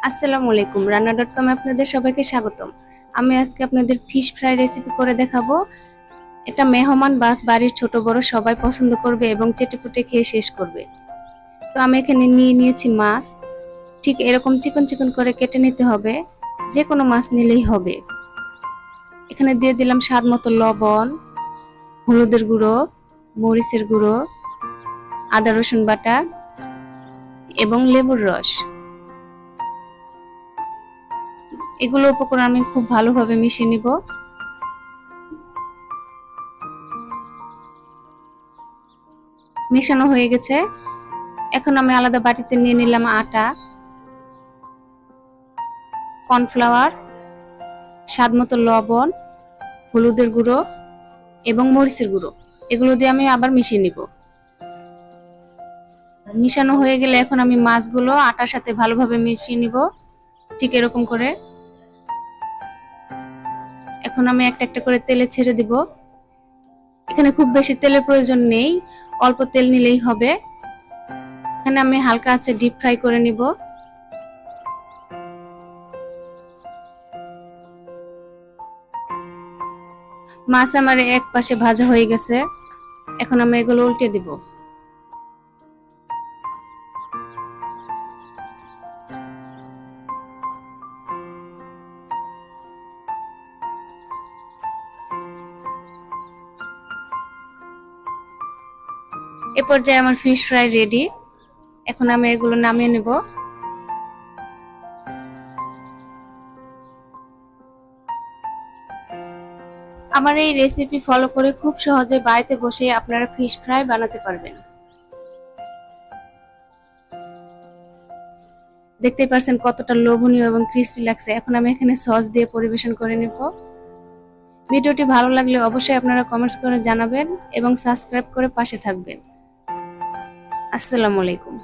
আসসালামু আলাইকুম, রান্না.কম আপনাদের সবাইকে স্বাগতম। আমি আজকে আপনাদের ফিশ ফ্রাই রেসিপি করে দেখাবো। এটা মেহমান বাস বাড়ির ছোট বড় সবাই পছন্দ করবে এবং চেটেপুটে খেয়ে শেষ করবে। তো আমি এখানে নিয়ে নিয়েছি মাছ। ঠিক এরকম চিকন চিকন করে কেটে নিতে হবে, যে কোনো মাছ নিলেই হবে। এখানে দিয়ে দিলাম স্বাদ মতো লবণ, হলুদের গুঁড়ো, মরিচের গুঁড়ো, আদা রসুন বাটা এবং লেবুর রস। এগুলো উপকরণ আমি খুব ভালোভাবে মিশিয়ে নিব। মেশানো হয়ে গেছে। এখন আমি আলাদা বাটিতে নিয়ে নিলাম আটা, কর্নফ্লাওয়ার, স্বাদ মতো লবণ, হলুদের গুঁড়ো এবং মরিচের গুঁড়ো। এগুলো দিয়ে আমি আবার মিশিয়ে নিব। মিশানো হয়ে গেলে এখন আমি মাছগুলো আটার সাথে ভালোভাবে মিশিয়ে নিব, ঠিক এরকম করে। এখন আমি একটা একটা করে তেলে ছেড়ে দিব। এখানে খুব বেশি তেলের প্রয়োজন নেই, অল্প তেল নিলেই হবে। এখানে আমি হালকা আছে ডিপ ফ্রাই করে নিব। মাছ আমার এক পাশে ভাজা হয়ে গেছে, এখন আমি এগুলো উল্টে দিব। এ পর্যায়ে আমার ফিশ ফ্রাই রেডি। এখন আমি এগুলো নামিয়ে নেব। আমার এই রেসিপি ফলো করে খুব সহজে বাড়িতে বসে আপনারা ফিশ ফ্রাই বানাতে পারবেন। দেখতেই পারছেন কতটা লোভনীয় এবং ক্রিস্পি লাগছে। এখন আমি এখানে সস দিয়ে পরিবেশন করে নেব। ভিডিওটি ভালো লাগলে অবশ্যই আপনারা কমেন্টস করে জানাবেন এবং সাবস্ক্রাইব করে পাশে থাকবেন। আসসালামু আলাইকুম।